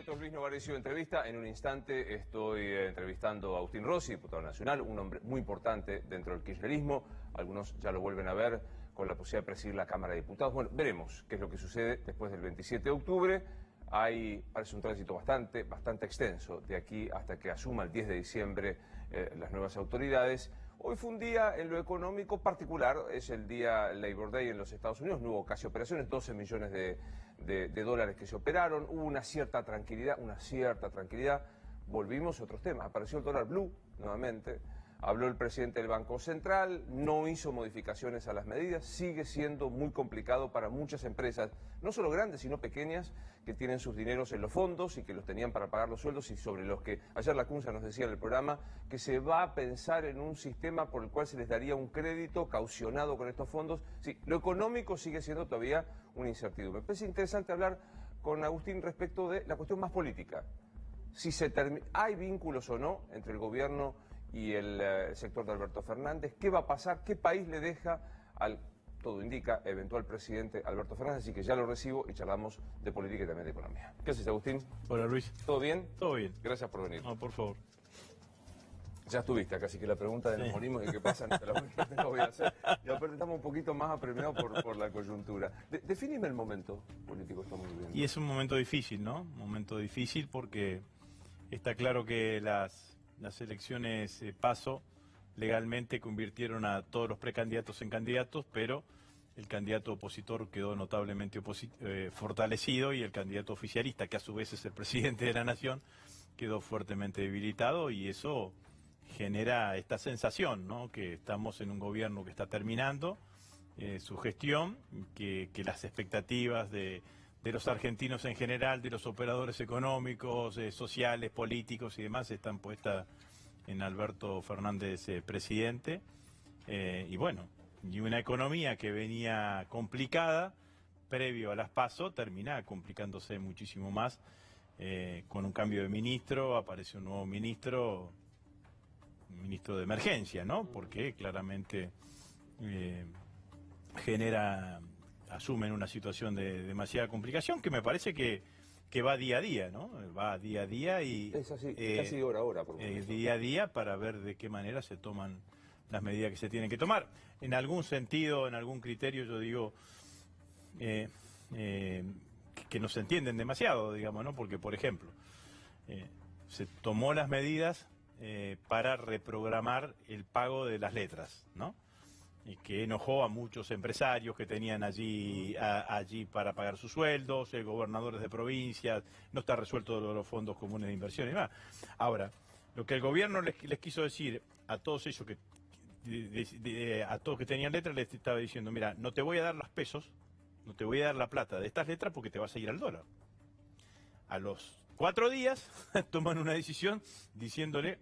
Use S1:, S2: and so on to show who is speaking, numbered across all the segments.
S1: Esto es Luis Novarecio Entrevista. En un instante estoy entrevistando a Agustín Rossi, diputado nacional, un hombre muy importante dentro del kirchnerismo. Algunos ya lo vuelven a ver con la posibilidad de presidir la Cámara de Diputados. Bueno, veremos qué es lo que sucede después del 27 de octubre. Parece un tránsito bastante extenso de aquí hasta que asuma el 10 de diciembre las nuevas autoridades. Hoy fue un día en lo económico particular, es el día Labor Day en los Estados Unidos, no hubo casi operaciones, 12 millones de dólares que se operaron, hubo una cierta tranquilidad. Volvimos a otros temas, apareció el dólar blue nuevamente, habló el presidente del Banco Central, no hizo modificaciones a las medidas, sigue siendo muy complicado para muchas empresas, no solo grandes sino pequeñas, que tienen sus dineros en los fondos y que los tenían para pagar los sueldos y sobre los que ayer la Cunza nos decía en el programa que se va a pensar en un sistema por el cual se les daría un crédito caucionado con estos fondos. Sí, lo económico sigue siendo todavía una incertidumbre. Me parece interesante hablar con Agustín respecto de la cuestión más política. Si hay vínculos o no entre el gobierno y el sector de Alberto Fernández, ¿qué va a pasar? ¿Qué país le deja al, todo indica, eventual presidente Alberto Fernández? Así que ya lo recibo y charlamos de política y también de economía. ¿Qué haces, Agustín?
S2: Hola, Luis.
S1: ¿Todo bien?
S2: Todo bien.
S1: Gracias por venir.
S2: No, por favor.
S1: Ya estuviste acá, así que la pregunta de nos morimos y qué pasa no te la voy a hacer. Y aparte estamos un poquito más apremiados por la coyuntura. Defínime el momento político que estamos viviendo.
S2: Y es un momento difícil, ¿no? Un momento difícil porque está claro que las elecciones PASO legalmente convirtieron a todos los precandidatos en candidatos, pero el candidato opositor quedó notablemente fortalecido y el candidato oficialista, que a su vez es el presidente de la nación, quedó fuertemente debilitado y eso genera esta sensación, ¿no? Que estamos en un gobierno que está terminando su gestión, que las expectativas de los argentinos en general, de los operadores económicos, sociales, políticos y demás están puestas en Alberto Fernández presidente. Y bueno, y una economía que venía complicada previo a las PASO termina complicándose muchísimo más. Con un cambio de ministro, aparece un nuevo ministro de emergencia, ¿no? Porque claramente asumen una situación de demasiada complicación que me parece que va día a día, ¿no? Va día a día y...
S1: Es así, casi hora a hora.
S2: Día a día para ver de qué manera se toman las medidas que se tienen que tomar. En algún sentido, en algún criterio, yo digo que no se entienden demasiado, digamos, ¿no? Porque, por ejemplo, se tomó las medidas para reprogramar el pago de las letras, ¿no? Y que enojó a muchos empresarios que tenían allí para pagar sus sueldos, gobernadores de provincias, no está resuelto los fondos comunes de inversión y demás. Ahora, lo que el gobierno les quiso decir a todos ellos a todos que tenían letras, les estaba diciendo, mira, no te voy a dar los pesos, no te voy a dar la plata de estas letras porque te vas a ir al dólar. A los 4 días toman una decisión diciéndole,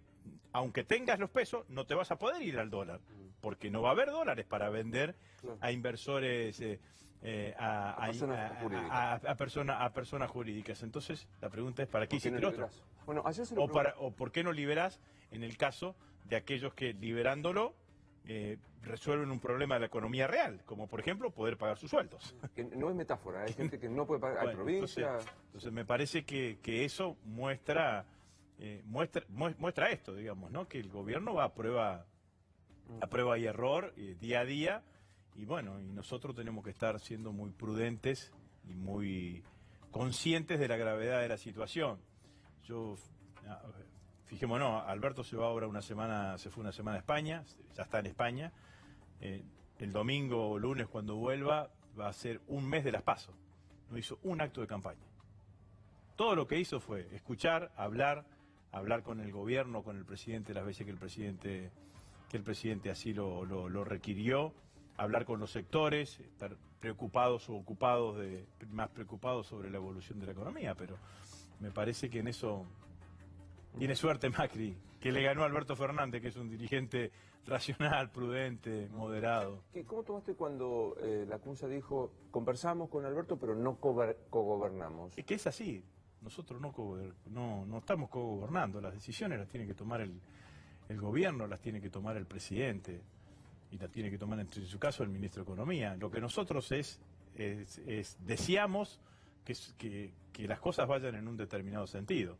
S2: aunque tengas los pesos, no te vas a poder ir al dólar, porque no va a haber dólares para vender a inversores, a personas jurídicas. Entonces, la pregunta es, ¿para qué hiciste el otro?
S1: Bueno,
S2: o por qué no liberás en el caso de aquellos que liberándolo resuelven un problema de la economía real, como por ejemplo poder pagar sus sueldos.
S1: Que no es metáfora, hay gente que no puede pagar, hay provincias...
S2: Entonces me parece que eso muestra esto, digamos, ¿no? Que el gobierno va a prueba y error día a día, y bueno, y nosotros tenemos que estar siendo muy prudentes y muy conscientes de la gravedad de la situación. Fijémonos, Alberto se fue una semana a España, ya está en España. El domingo o lunes cuando vuelva va a ser un mes de las PASO. No hizo un acto de campaña. Todo lo que hizo fue escuchar, hablar con el gobierno, con el presidente las veces que el presidente así lo requirió, hablar con los sectores, estar preocupados o ocupados más preocupados sobre la evolución de la economía, pero me parece que en eso tiene suerte Macri, que le ganó a Alberto Fernández, que es un dirigente racional, prudente, moderado.
S1: ¿Cómo tomaste cuando la Cunza dijo, conversamos con Alberto pero no cogobernamos?
S2: Es que es así, nosotros no estamos cogobernando, las decisiones las tiene que tomar el gobierno, las tiene que tomar el presidente y las tiene que tomar en su caso el ministro de Economía. Lo que nosotros deseamos que las cosas vayan en un determinado sentido.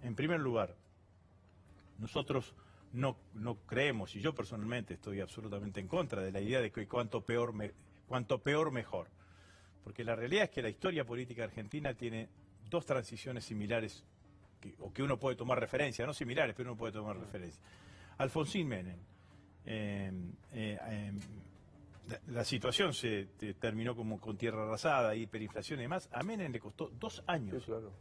S2: En primer lugar, nosotros no creemos, y yo personalmente estoy absolutamente en contra de la idea de que cuanto peor mejor. Porque la realidad es que la historia política argentina tiene dos transiciones similares, que uno puede tomar referencia, no similares, pero uno puede tomar referencia. Alfonsín Menem. La situación se terminó como con tierra arrasada, hiperinflación y demás. A Menem le costó 2 años, sí, claro,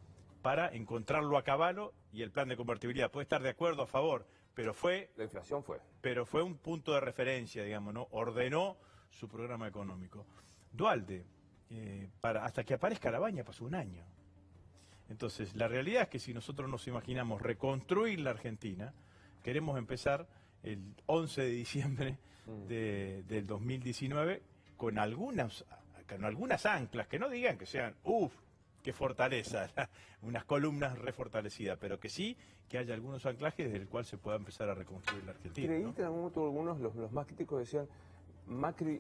S2: para encontrarlo a caballo, y el plan de convertibilidad. Puede estar de acuerdo, a favor, pero
S1: la inflación fue.
S2: Pero fue un punto de referencia, digamos, ¿no? Ordenó su programa económico. Duhalde, hasta que aparezca Labaña pasó 1 año. Entonces, la realidad es que si nosotros nos imaginamos reconstruir la Argentina, queremos empezar el 11 de diciembre del 2019 con algunas anclas, que no digan que sean, qué fortaleza, unas columnas refortalecidas, pero que sí que haya algunos anclajes desde el cual se pueda empezar a reconstruir la Argentina.
S1: ¿Creíste en algún momento, algunos, los más críticos decían, Macri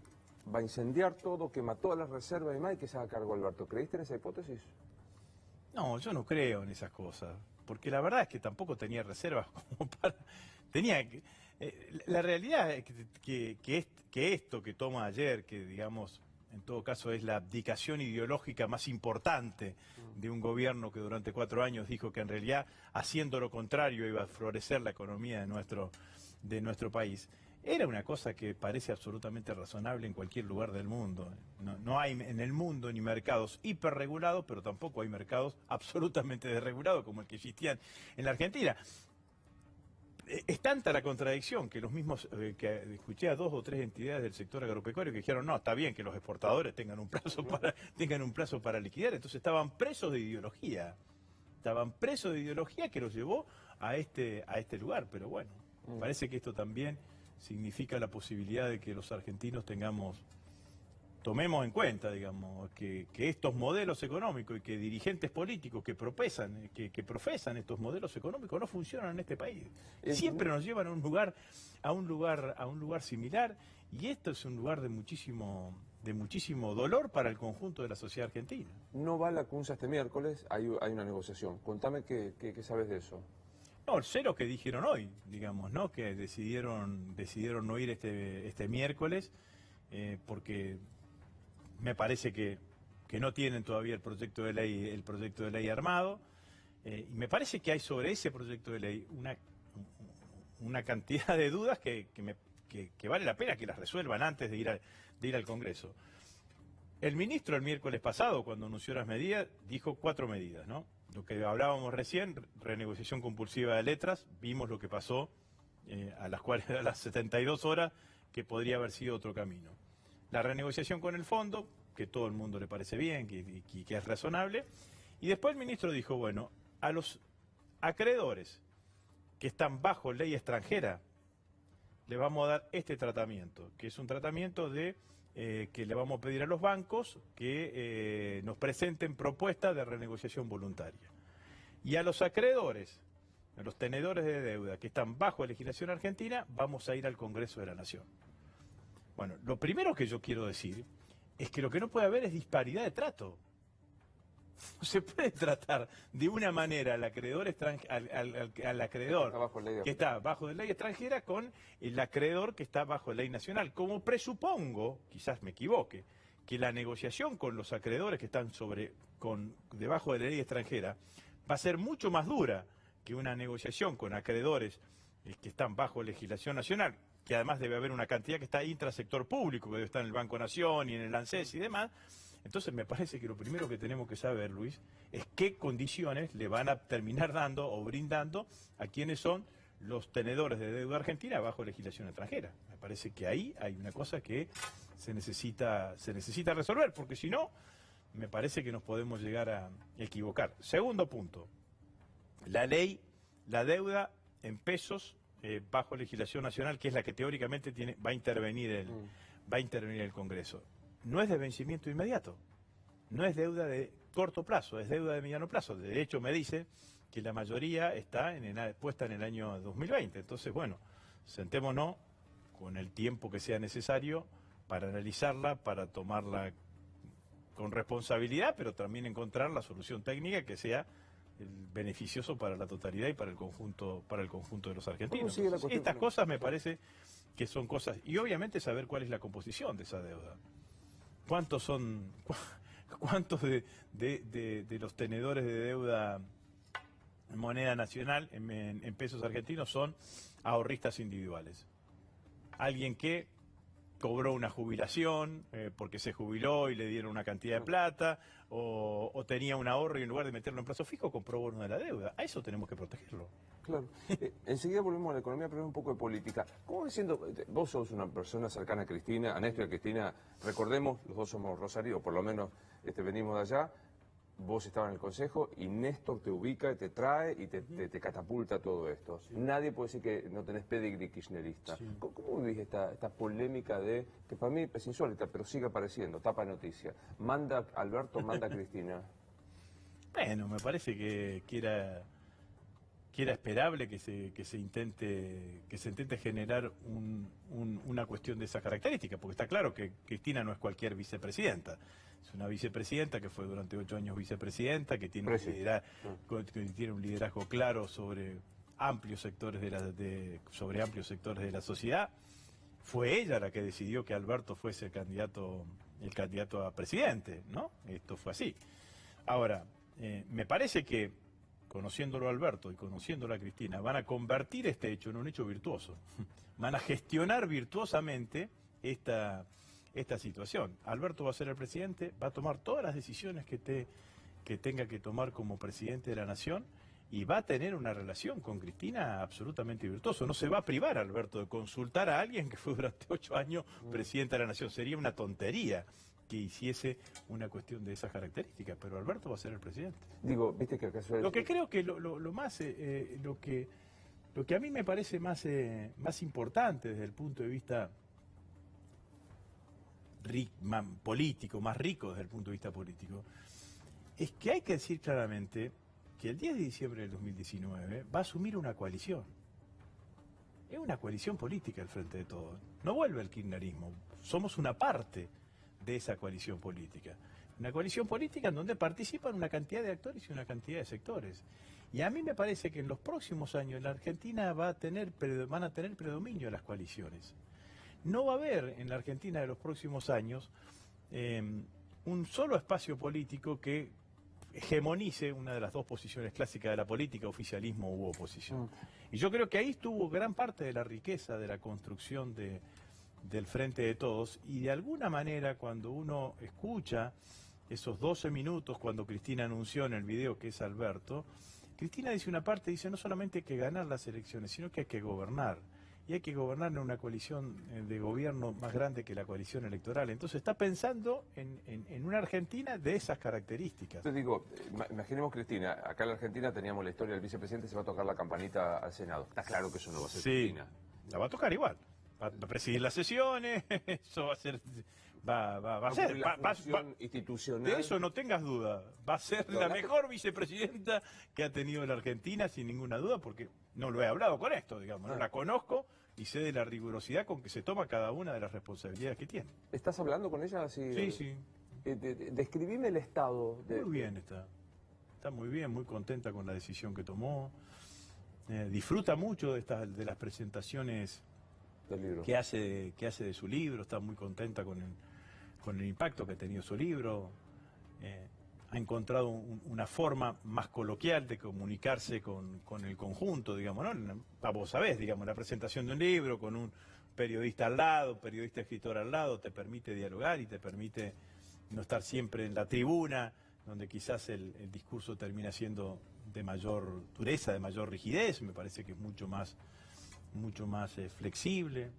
S1: va a incendiar todo, que mató a las reservas y más, y que se haga cargo Alberto? ¿Creíste en esa hipótesis?
S2: No, yo no creo en esas cosas, porque la verdad es que tampoco tenía reservas como para... la realidad es que esto que toma ayer, que digamos, en todo caso es la abdicación ideológica más importante de un gobierno que durante 4 años dijo que en realidad haciendo lo contrario iba a florecer la economía de nuestro país. Era una cosa que parece absolutamente razonable en cualquier lugar del mundo. No hay en el mundo ni mercados hiperregulados, pero tampoco hay mercados absolutamente desregulados como el que existían en la Argentina. Es tanta la contradicción que los mismos, que escuché a 2 o 3 entidades del sector agropecuario que dijeron, no, está bien que los exportadores tengan un plazo para liquidar. Entonces estaban presos de ideología. Que los llevó a este lugar. Pero bueno, parece que esto también significa la posibilidad de que los argentinos tomemos en cuenta, digamos, que estos modelos económicos y que dirigentes políticos que profesan estos modelos económicos no funcionan en este país. Siempre nos llevan a un lugar similar, y esto es un lugar de muchísimo dolor para el conjunto de la sociedad argentina.
S1: No va la CUNSA este miércoles, hay una negociación. Contame qué sabes de eso.
S2: No, sé lo que dijeron hoy, digamos, ¿no? Que decidieron no ir este miércoles, porque me parece que no tienen todavía el proyecto de ley armado, y me parece que hay sobre ese proyecto de ley una cantidad de dudas que vale la pena que las resuelvan antes de ir al Congreso. El ministro el miércoles pasado, cuando anunció las medidas, dijo 4 medidas, ¿no? Lo que hablábamos recién, renegociación compulsiva de letras, vimos lo que pasó a las 72 horas, que podría haber sido otro camino. La renegociación con el fondo, que todo el mundo le parece bien, que es razonable. Y después el ministro dijo, bueno, a los acreedores que están bajo ley extranjera, le vamos a dar este tratamiento, que es un tratamiento que le vamos a pedir a los bancos que nos presenten propuestas de renegociación voluntaria. Y a los acreedores, a los tenedores de deuda que están bajo legislación argentina, vamos a ir al Congreso de la Nación. Bueno, lo primero que yo quiero decir es que lo que no puede haber es disparidad de trato. No se puede tratar de una manera al acreedor que está bajo ley extranjera con el acreedor que está bajo ley nacional. Como presupongo, quizás me equivoque, que la negociación con los acreedores que están debajo de la ley extranjera va a ser mucho más dura que una negociación con acreedores que están bajo legislación nacional, que además debe haber una cantidad que está intrasector público, que debe estar en el Banco Nación y en el ANSES y demás. Entonces me parece que lo primero que tenemos que saber, Luis, es qué condiciones le van a terminar dando o brindando a quienes son los tenedores de deuda argentina bajo legislación extranjera. Me parece que ahí hay una cosa que se necesita resolver, porque si no, me parece que nos podemos llegar a equivocar. Segundo punto, la deuda en pesos bajo legislación nacional, que es la que teóricamente va a intervenir el Congreso. No es de vencimiento inmediato, no es deuda de corto plazo, es deuda de mediano plazo. De hecho, me dice que la mayoría está puesta en el año 2020. Entonces, bueno, sentémonos con el tiempo que sea necesario para analizarla, para tomarla con responsabilidad, pero también encontrar la solución técnica que sea beneficioso para la totalidad y para el conjunto de los argentinos. Entonces, estas cosas me parece que son cosas, y obviamente saber cuál es la composición de esa deuda. ¿Cuántos de los tenedores de deuda en moneda nacional, en pesos argentinos, son ahorristas individuales? Alguien que cobró una jubilación porque se jubiló y le dieron una cantidad de plata, o tenía un ahorro y en lugar de meterlo en plazo fijo compró bono de la deuda. A eso tenemos que protegerlo.
S1: Claro. Enseguida volvemos a la economía, pero un poco de política. ¿Cómo ves siendo, vos sos una persona cercana a Cristina, a Néstor y a Cristina, recordemos, los dos somos Rosario, o por lo menos venimos de allá, vos estabas en el Consejo y Néstor te ubica, te trae y te catapulta todo esto. Sí. Nadie puede decir que no tenés pedigrí kirchnerista. Sí. ¿Cómo vivís esta polémica de, que para mí es insólita, pero sigue apareciendo, tapa noticia? Manda Alberto, manda Cristina.
S2: Bueno, me parece que era esperable que se intente generar una cuestión de esa característica, porque está claro que Cristina no es cualquier vicepresidenta. Es una vicepresidenta que fue durante 8 años vicepresidenta, que tiene un liderazgo claro sobre amplios sectores de la sociedad. Fue ella la que decidió que Alberto fuese el candidato a presidente, ¿no? Esto fue así. Ahora, me parece que, conociéndolo a Alberto y conociéndolo a Cristina, van a convertir este hecho en un hecho virtuoso. Van a gestionar virtuosamente esta situación. Alberto va a ser el presidente, va a tomar todas las decisiones que tenga que tomar como presidente de la nación y va a tener una relación con Cristina absolutamente virtuosa. No se va a privar Alberto de consultar a alguien que fue durante 8 años presidente de la nación. Sería una tontería que hiciese una cuestión de esas características, pero Alberto va a ser el presidente.
S1: Digo, viste que acaso
S2: lo que creo que lo que a mí me parece más importante desde el punto de vista político, más rico desde el punto de vista político, es que hay que decir claramente que el 10 de diciembre del 2019 va a asumir una coalición. Es una coalición política el Frente de Todos. No vuelve el kirchnerismo. Somos una parte de esa coalición política. Una coalición política en donde participan una cantidad de actores y una cantidad de sectores. Y a mí me parece que en los próximos años la Argentina van a tener predominio las coaliciones. No va a haber en la Argentina de los próximos años un solo espacio político que hegemonice una de las dos posiciones clásicas de la política, oficialismo u oposición. Y yo creo que ahí estuvo gran parte de la riqueza de la construcción del Frente de Todos, y de alguna manera cuando uno escucha esos 12 minutos cuando Cristina anunció en el video que es Alberto, Cristina dice una parte, dice no solamente hay que ganar las elecciones, sino que hay que gobernar. Y hay que gobernar en una coalición de gobierno más grande que la coalición electoral. Entonces está pensando en una Argentina de esas características.
S1: Te digo, imaginemos Cristina, acá en la Argentina teníamos la historia del vicepresidente, se va a tocar la campanita al Senado. Está claro que eso no va a ser Cristina.
S2: La va a tocar igual. Va a presidir las sesiones, eso va a ser... Va a ser
S1: institucional.
S2: De eso no tengas duda. Va a ser la mejor vicepresidenta que ha tenido la Argentina, sin ninguna duda, porque no lo he hablado con esto, digamos, no la conozco y sé de la rigurosidad con que se toma cada una de las responsabilidades que tiene.
S1: ¿Estás hablando con ella?
S2: Sí, sí.
S1: Describime el estado.
S2: Muy bien está. Está muy bien, muy contenta con la decisión que tomó. Disfruta mucho de las presentaciones
S1: del libro.
S2: que hace de su libro, está muy contenta con el impacto que ha tenido su libro. Ha encontrado una forma más coloquial de comunicarse con el conjunto, digamos, ¿no? Vos sabés, digamos, la presentación de un libro con un periodista al lado, periodista escritor al lado, te permite dialogar y te permite no estar siempre en la tribuna, donde quizás el discurso termina siendo de mayor dureza, de mayor rigidez. Me parece que es mucho más flexible.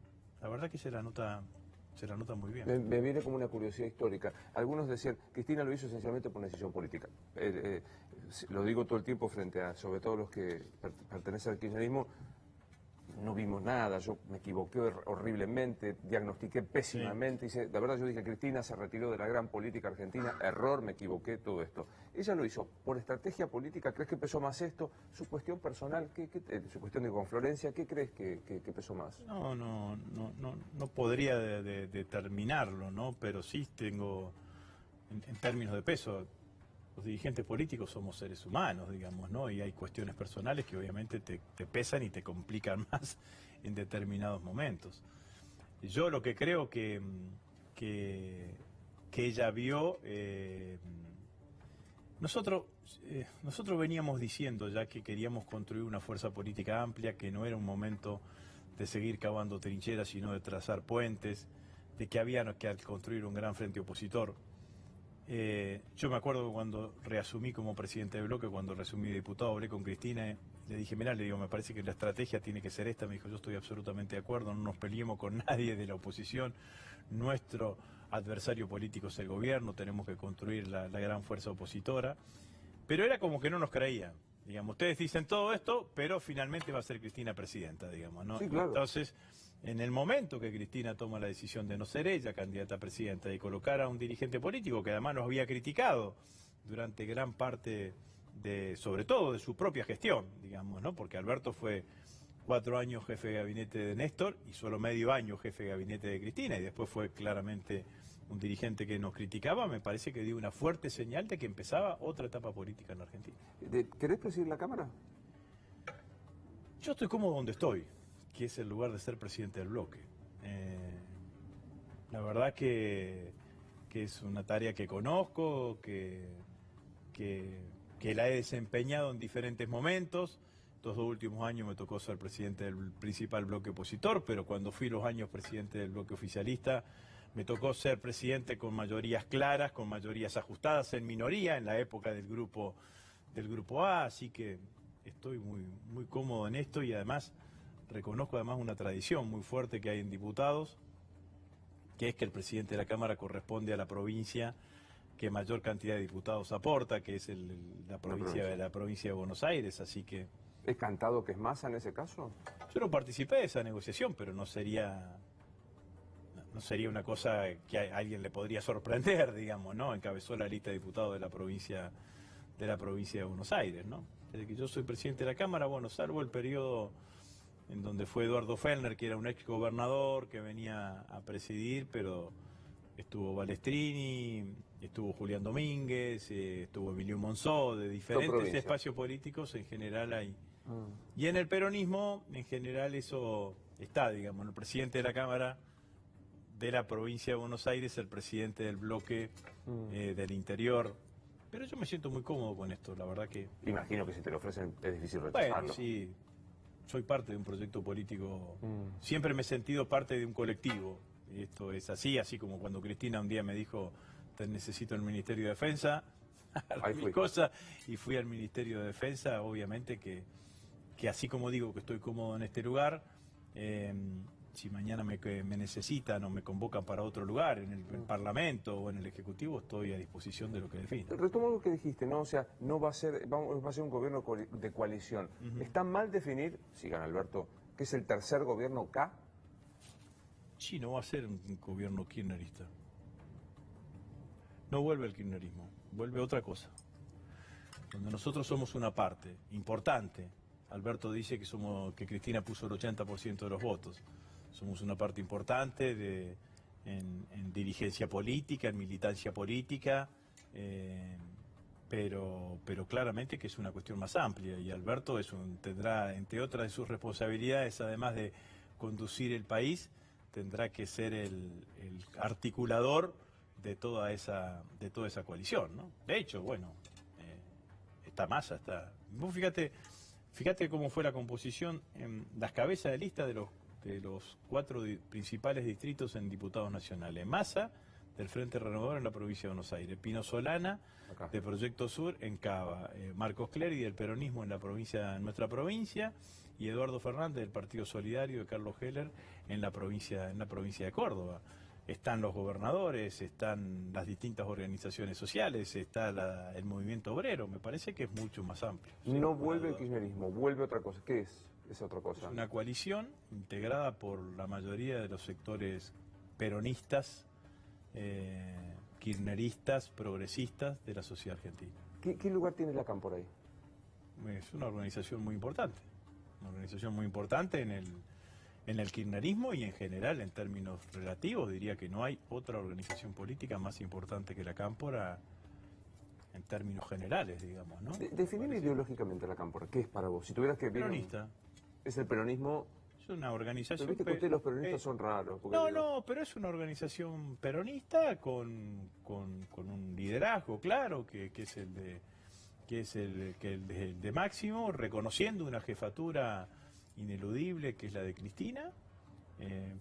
S2: La verdad que se la nota muy bien.
S1: Me viene como una curiosidad histórica. Algunos decían, Cristina lo hizo esencialmente por una decisión política. Lo digo todo el tiempo frente a, sobre todo los que pertenecen al kirchnerismo, no vimos nada, yo me equivoqué horriblemente, diagnostiqué pésimamente, sí. La verdad yo dije, Cristina se retiró de la gran política argentina, error, me equivoqué, todo esto. Ella lo hizo por estrategia política. ¿Crees que pesó más esto? ¿Su cuestión personal, su cuestión de con Florencia, qué crees que pesó más?
S2: No podría determinarlo, ¿no? Pero sí tengo en términos de peso, los dirigentes políticos somos seres humanos, digamos, ¿no? Y hay cuestiones personales que obviamente te pesan y te complican más en determinados momentos. Yo lo que creo que ella vio, nosotros veníamos diciendo ya que queríamos construir una fuerza política amplia, que no era un momento de seguir cavando trincheras, sino de trazar puentes, de que había que construir un gran frente opositor. Yo me acuerdo cuando reasumí como presidente del bloque, cuando reasumí diputado, hablé con Cristina, le dije, mirá, le digo, me parece que la estrategia tiene que ser esta. Me dijo, yo estoy absolutamente de acuerdo, no nos peleemos con nadie de la oposición, nuestro adversario político es el gobierno, tenemos que construir la gran fuerza opositora. Pero era como que no nos creían, digamos, ustedes dicen todo esto, pero finalmente va a ser Cristina presidenta, digamos, ¿no?
S1: Sí, claro.
S2: Entonces, en el momento que Cristina toma la decisión de no ser ella candidata a presidenta y colocar a un dirigente político que además nos había criticado durante gran parte sobre todo de su propia gestión, digamos, ¿no? Porque Alberto fue 4 años jefe de gabinete de Néstor y solo medio año jefe de gabinete de Cristina, y después fue claramente un dirigente que nos criticaba. Me parece que dio una fuerte señal de que empezaba otra etapa política en la Argentina.
S1: ¿Querés presidir la Cámara?
S2: Yo estoy cómodo donde estoy, que es el lugar de ser presidente del bloque. La verdad que es una tarea que conozco, que la he desempeñado en diferentes momentos. Estos 2 últimos años me tocó ser presidente del principal bloque opositor, pero cuando fui los años presidente del bloque oficialista, me tocó ser presidente con mayorías claras, con mayorías ajustadas, en minoría, en la época del grupo A, así que estoy muy cómodo en esto, y además reconozco una tradición muy fuerte que hay en diputados, que es que el presidente de la Cámara corresponde a la provincia que mayor cantidad de diputados aporta, que es la provincia de Buenos Aires, así que...
S1: ¿Es cantado que es Massa en ese caso?
S2: Yo no participé de esa negociación, pero no sería una cosa que a alguien le podría sorprender, digamos, ¿no? Encabezó la lista de diputados de la provincia de Buenos Aires, ¿no? Desde que yo soy presidente de la Cámara, bueno, salvo el periodo en donde fue Eduardo Fellner, que era un ex gobernador que venía a presidir, pero estuvo Balestrini, estuvo Julián Domínguez, estuvo Emilio Monzó, de diferentes espacios políticos en general hay. Y en el peronismo, en general, eso está, digamos, el presidente de la Cámara de la provincia de Buenos Aires, el presidente del bloque del interior. Pero yo me siento muy cómodo con esto, la verdad que...
S1: Imagino que si te lo ofrecen es difícil rechazarlo.
S2: Bueno, sí, soy parte de un proyecto político, siempre me he sentido parte de un colectivo. Y esto es así como cuando Cristina un día me dijo, te necesito en el Ministerio de Defensa, y fui al Ministerio de Defensa. Obviamente que así como digo que estoy cómodo en este lugar, si mañana me necesitan o me convocan para otro lugar, en el Parlamento o en el Ejecutivo, estoy a disposición de lo que defina.
S1: Retomo lo que dijiste, ¿no? O sea, no va a ser, va a ser un gobierno de coalición. ¿Está mal definir, si gana Alberto, que es el tercer gobierno K?
S2: Sí, no va a ser un gobierno kirchnerista. No vuelve el kirchnerismo, vuelve otra cosa. Donde nosotros somos una parte importante. Alberto dice que Cristina puso el 80% de los votos. Somos una parte importante en dirigencia política, en militancia política, pero claramente que es una cuestión más amplia, y Alberto tendrá, entre otras de sus responsabilidades, además de conducir el país, tendrá que ser el articulador de toda esa coalición, ¿no? De hecho, bueno, está Massa, está... Vos fíjate cómo fue la composición en las cabezas de lista de los 4 principales distritos en diputados nacionales. Massa, del Frente Renovador en la provincia de Buenos Aires. Pino Solana, de Proyecto Sur, en Cava. Marcos Clery, del peronismo en nuestra provincia. Y Eduardo Fernández, del Partido Solidario, de Carlos Heller, en la provincia de Córdoba. Están los gobernadores, están las distintas organizaciones sociales, está el movimiento obrero. Me parece que es mucho más amplio.
S1: No vuelve el kirchnerismo, vuelve otra cosa. ¿Qué es esa otra cosa?
S2: Es una coalición integrada por la mayoría de los sectores peronistas, kirchneristas, progresistas de la sociedad argentina.
S1: ¿Qué lugar tiene la CAM por ahí?
S2: Es una organización muy importante. Una organización muy importante En el kirchnerismo y en general, en términos relativos, diría que no hay otra organización política más importante que la Cámpora en términos generales, digamos, ¿no?
S1: Definime ideológicamente la Cámpora. ¿Qué es para vos? Si tuvieras que...
S2: Peronista.
S1: Es el peronismo...
S2: Es una organización...
S1: Pero viste que ustedes los peronistas son raros.
S2: No, pero es una organización peronista con un liderazgo claro, que es el de Máximo, reconociendo una jefatura ineludible que es la de Cristina,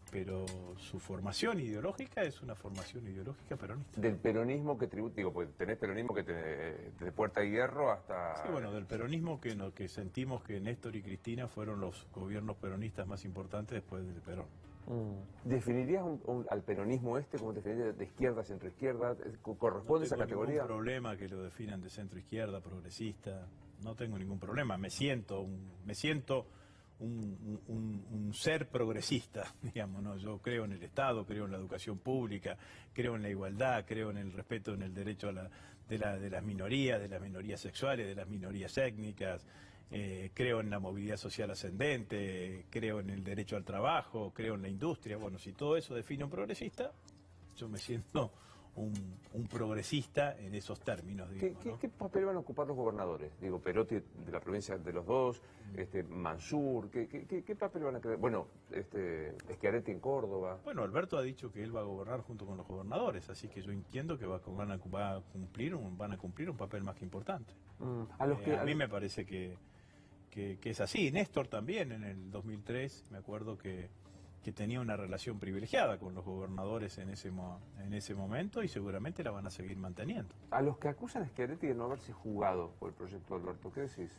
S2: pero su formación ideológica es una formación ideológica peronista.
S1: Del peronismo que tributa, digo, pues tenés peronismo que de Puerta de Hierro hasta...
S2: Sí, bueno, del peronismo que sentimos que Néstor y Cristina fueron los gobiernos peronistas más importantes después del Perón.
S1: ¿Definirías al peronismo como definirías de izquierda, centroizquierda? ¿Corresponde esa categoría?
S2: No tengo ningún problema que lo definan de centroizquierda, progresista, no tengo ningún problema, me siento un ser progresista, digamos, ¿no? Yo creo en el Estado, creo en la educación pública, creo en la igualdad, creo en el respeto, en el derecho de las minorías sexuales, de las minorías étnicas, creo en la movilidad social ascendente, creo en el derecho al trabajo, creo en la industria. Bueno, si todo eso define un progresista, yo me siento un progresista en esos términos. Digamos, ¿no?
S1: ¿Qué papel van a ocupar los gobernadores? Digo, Perotti de la provincia de los dos, Mansur, ¿qué papel van a tener? Bueno, Schiaretti en Córdoba.
S2: Bueno, Alberto ha dicho que él va a gobernar junto con los gobernadores, así que yo entiendo que van a cumplir un papel más que importante. A mí me parece que es así. Néstor también en el 2003, me acuerdo que tenía una relación privilegiada con los gobernadores en ese momento y seguramente la van a seguir manteniendo.
S1: A los que acusan a Schiaretti de no haberse jugado por el proyecto Alberto, ¿qué decís?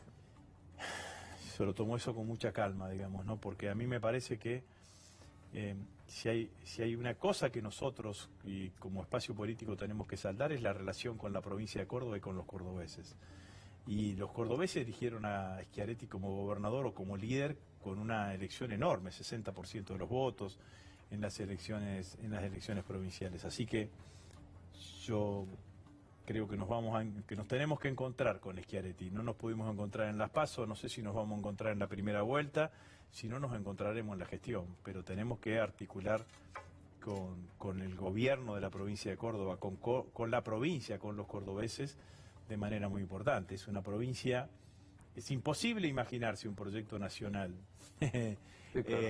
S2: Se lo tomó eso con mucha calma, digamos, ¿no? Porque a mí me parece que si hay una cosa que nosotros y como espacio político tenemos que saldar es la relación con la provincia de Córdoba y con los cordobeses. Y los cordobeses eligieron a Schiaretti como gobernador o como líder con una elección enorme, 60% de los votos en las elecciones provinciales. Así que yo creo que nos tenemos que encontrar con Schiaretti. No nos pudimos encontrar en las PASO, no sé si nos vamos a encontrar en la primera vuelta, si no nos encontraremos en la gestión, pero tenemos que articular con el gobierno de la provincia de Córdoba, con la provincia, con los cordobeses, de manera muy importante. Es una provincia, es imposible imaginarse un proyecto nacional
S1: Sí, claro.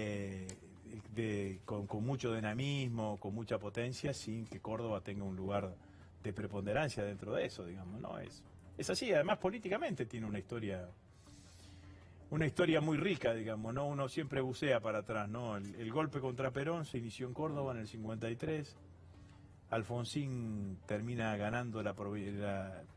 S2: con mucho dinamismo, con mucha potencia, sin que Córdoba tenga un lugar de preponderancia dentro de eso, digamos, ¿no? Es así, además políticamente tiene una historia muy rica, digamos, ¿no? Uno siempre bucea para atrás, ¿no? El golpe contra Perón se inició en Córdoba en el 53. Alfonsín termina ganando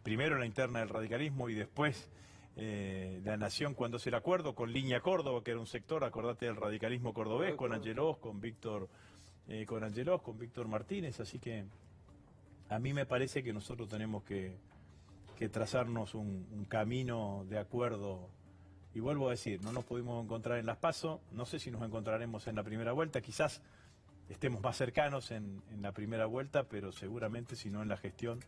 S2: primero la interna del radicalismo y después la Nación cuando hace el acuerdo con Línea Córdoba, que era un sector, acordate, del radicalismo cordobés, con Angelós, con Víctor Martínez. Así que a mí me parece que nosotros tenemos que trazarnos un camino de acuerdo. Y vuelvo a decir, no nos pudimos encontrar en las PASO, no sé si nos encontraremos en la primera vuelta, quizás estemos más cercanos en la primera vuelta, pero seguramente, si no en la gestión,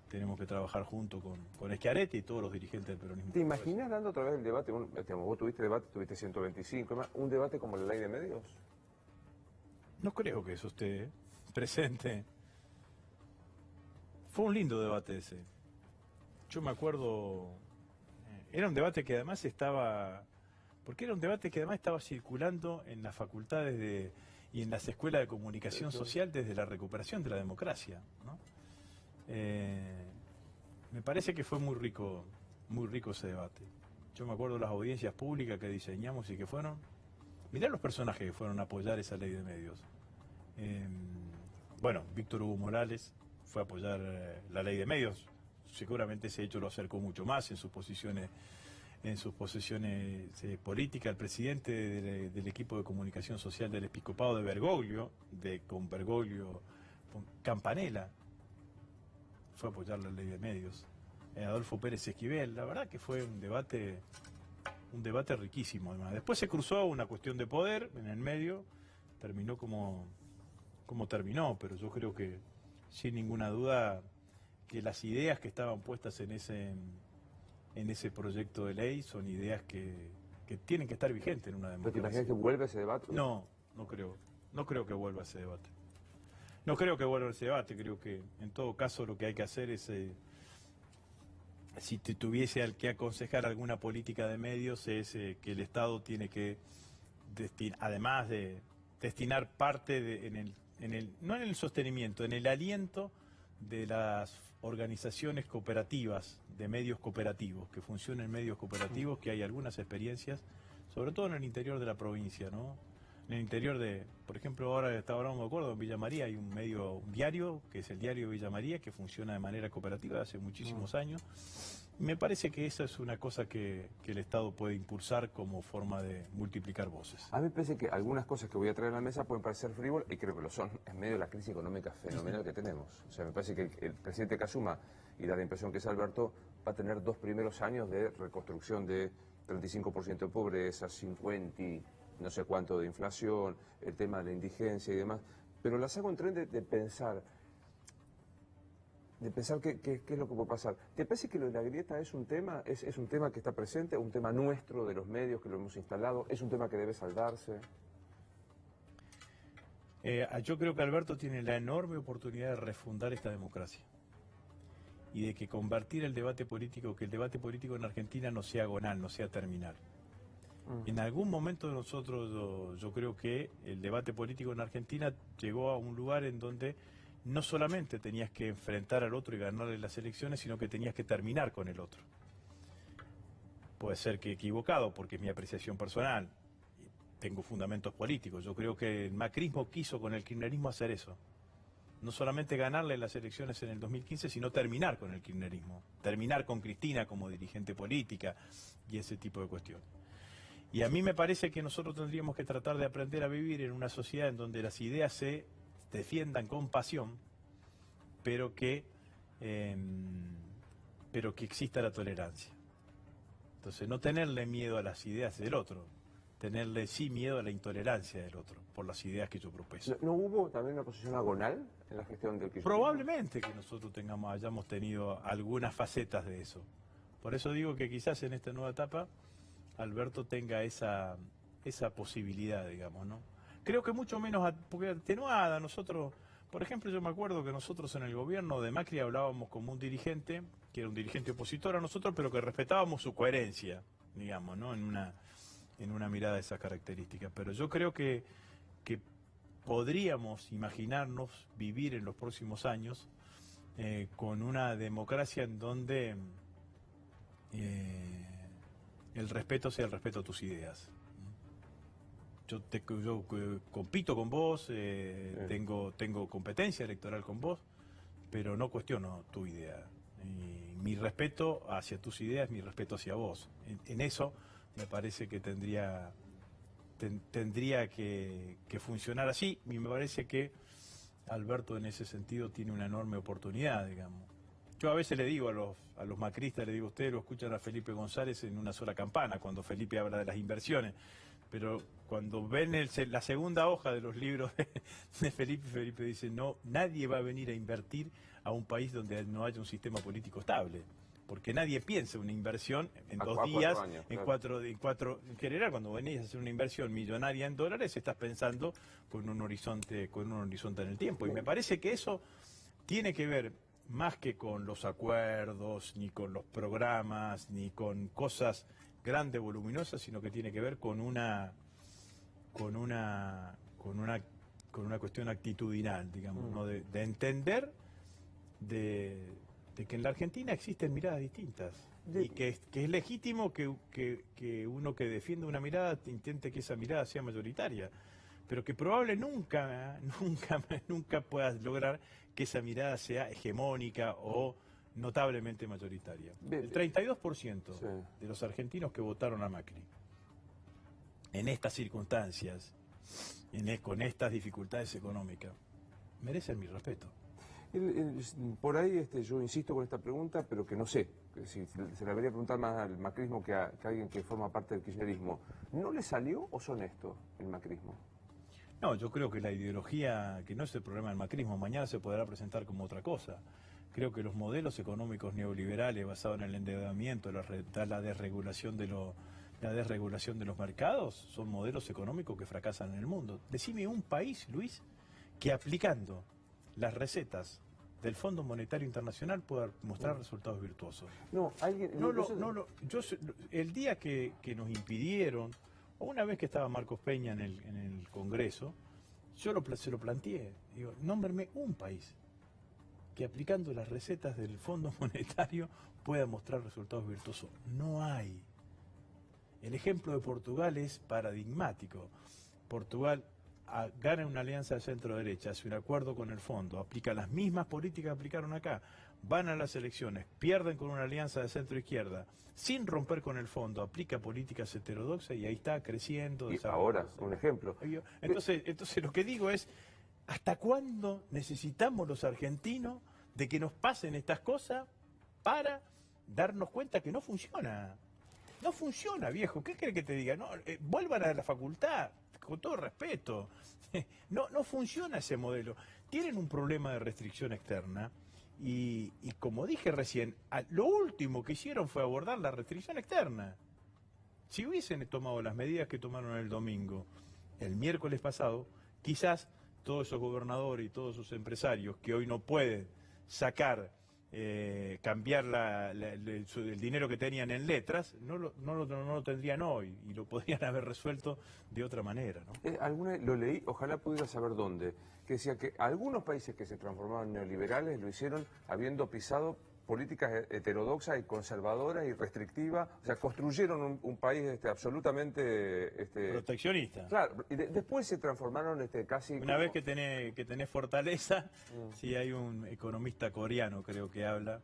S2: tenemos que trabajar junto con Schiaretti y todos los dirigentes del peronismo.
S1: ¿Te imaginas dando otra vez el debate? Vos tuviste debate, tuviste 125, un debate como la ley de medios?
S2: No creo que eso esté presente. Fue un lindo debate ese. Yo me acuerdo, era un debate que además estaba circulando en las facultades y en las escuelas de comunicación social desde la recuperación de la democracia, ¿no? Me parece que fue muy rico ese debate. Yo me acuerdo de las audiencias públicas que diseñamos y que fueron... Mirá los personajes que fueron a apoyar esa ley de medios. Bueno, Víctor Hugo Morales fue a apoyar la ley de medios. Seguramente ese hecho lo acercó mucho más en sus posiciones políticas. El presidente del equipo de comunicación social del Episcopado de Bergoglio, con Campanella, fue a apoyar la ley de medios. Adolfo Pérez Esquivel, la verdad que fue un debate riquísimo. Además, después se cruzó una cuestión de poder en el medio, terminó como terminó, pero yo creo que sin ninguna duda que las ideas que estaban puestas en ese proyecto de ley son ideas que tienen que estar vigentes en una democracia.
S1: ¿Pero te imaginas que vuelve ese debate?
S2: No, no creo que vuelva ese debate. No creo que vuelva ese debate, creo que en todo caso lo que hay que hacer es, si te tuviese al que aconsejar alguna política de medios, es que el Estado tiene que, además de destinar parte no en el sostenimiento, en el aliento de las organizaciones cooperativas, de medios cooperativos, que funcionen medios cooperativos, que hay algunas experiencias, sobre todo en el interior de la provincia, ¿no? En el interior por ejemplo, ahora no me acuerdo, en Villa María hay un diario, que es el diario de Villa María, que funciona de manera cooperativa hace muchísimos años. Me parece que esa es una cosa que el Estado puede impulsar como forma de multiplicar voces.
S1: A mí me parece que algunas cosas que voy a traer a la mesa pueden parecer frívolas, y creo que lo son, en medio de la crisis económica fenomenal que tenemos. O sea, me parece que el presidente Kazuma, y da la impresión que es Alberto, va a tener 2 primeros años de reconstrucción de 35% de pobreza, 50 y no sé cuánto de inflación, el tema de la indigencia y demás. Pero las hago en tren de pensar qué es lo que puede pasar. ¿Te parece que lo de la grieta es un tema, es un tema que está presente, un tema nuestro de los medios que lo hemos instalado, es un tema que debe saldarse?
S2: Yo creo que Alberto tiene la enorme oportunidad de refundar esta democracia y de que convertir el debate político, que el debate político en Argentina no sea agonal, no sea terminal. En algún momento de nosotros, yo creo que el debate político en Argentina llegó a un lugar en donde no solamente tenías que enfrentar al otro y ganarle las elecciones, sino que tenías que terminar con el otro. Puede ser que equivocado, porque es mi apreciación personal, tengo fundamentos políticos. Yo creo que el macrismo quiso con el kirchnerismo hacer eso. No solamente ganarle las elecciones en el 2015, sino terminar con el kirchnerismo. Terminar con Cristina como dirigente política y ese tipo de cuestiones. Y a mí me parece que nosotros tendríamos que tratar de aprender a vivir en una sociedad en donde las ideas se defiendan con pasión, pero que exista la tolerancia. Entonces, no tenerle miedo a las ideas del otro, tenerle sí miedo a la intolerancia del otro, por las ideas que yo propuesto.
S1: ¿No hubo también una posición agonal en la gestión del kirchnerismo?
S2: Probablemente que nosotros hayamos tenido algunas facetas de eso. Por eso digo que quizás en esta nueva etapa Alberto tenga esa posibilidad, digamos, ¿no? Creo que mucho menos atenuada. Nosotros, por ejemplo, yo me acuerdo que nosotros en el gobierno de Macri hablábamos como un dirigente, que era un dirigente opositor a nosotros, pero que respetábamos su coherencia, digamos, ¿no? En una mirada de esas características. Pero yo creo que podríamos imaginarnos vivir en los próximos años con una democracia en donde el respeto sea el respeto a tus ideas. Yo compito con vos, tengo competencia electoral con vos, pero no cuestiono tu idea. Mi respeto hacia tus ideas, mi respeto hacia vos. En eso me parece que tendría que funcionar así, y me parece que Alberto en ese sentido tiene una enorme oportunidad, digamos. Yo a veces le digo a los macristas, le digo, ustedes lo escuchan a Felipe González en una sola campana, cuando Felipe habla de las inversiones, pero cuando ven la segunda hoja de los libros de Felipe dice, no, nadie va a venir a invertir a un país donde no haya un sistema político estable, porque nadie piensa una inversión en 2 días, 4 años, en general, cuando venís a hacer una inversión millonaria en dólares, estás pensando con un horizonte en el tiempo, y me parece que eso tiene que ver más que con los acuerdos, ni con los programas, ni con cosas grandes, voluminosas, sino que tiene que ver con una cuestión actitudinal, digamos, ¿no? De entender de que en la Argentina existen miradas distintas y que es legítimo que uno que defiende una mirada intente que esa mirada sea mayoritaria, pero que nunca puedas lograr que esa mirada sea hegemónica o notablemente mayoritaria. El 32% de los argentinos que votaron a Macri en estas circunstancias, con estas dificultades económicas, merecen mi respeto.
S1: Por ahí yo insisto con esta pregunta, pero que no sé, si se la debería preguntar más al macrismo que a alguien que forma parte del kirchnerismo. ¿No le salió o son esto el macrismo?
S2: No, yo creo que la ideología, que no es el problema del macrismo, mañana se podrá presentar como otra cosa. Creo que los modelos económicos neoliberales basados en el endeudamiento, la desregulación de la desregulación de los mercados, son modelos económicos que fracasan en el mundo. Decime un país, Luis, que aplicando las recetas del Fondo Monetario Internacional pueda mostrar resultados virtuosos.
S1: No, alguien...
S2: El día que nos impidieron, o una vez que estaba Marcos Peña en el Congreso, se lo planteé. Digo, nómbreme un país que aplicando las recetas del Fondo Monetario pueda mostrar resultados virtuosos. No hay. El ejemplo de Portugal es paradigmático. Portugal gana una alianza de centro-derecha, hace un acuerdo con el fondo, aplica las mismas políticas que aplicaron acá, van a las elecciones, pierden con una alianza de centro-izquierda, sin romper con el fondo, aplica políticas heterodoxas y ahí está creciendo.
S1: Y ahora, un ejemplo.
S2: Entonces lo que digo es, ¿hasta cuándo necesitamos los argentinos de que nos pasen estas cosas para darnos cuenta que no funciona? No funciona, viejo. ¿Qué crees que te diga? No, vuelvan a la facultad, con todo respeto. No funciona ese modelo. Tienen un problema de restricción externa y como dije recién, lo último que hicieron fue abordar la restricción externa. Si hubiesen tomado las medidas que tomaron el domingo, el miércoles pasado, quizás todos esos gobernadores y todos esos empresarios que hoy no pueden sacar, cambiar el dinero que tenían en letras, no lo tendrían hoy y lo podrían haber resuelto de otra manera, ¿no?
S1: Lo leí, ojalá pudiera saber dónde, que decía que algunos países que se transformaron en neoliberales lo hicieron habiendo pisado políticas heterodoxas y conservadoras y restrictivas, o sea, construyeron un país absolutamente...
S2: proteccionista.
S1: Claro, y después se transformaron casi...
S2: Una vez que tenés fortaleza, sí hay un economista coreano, creo que habla,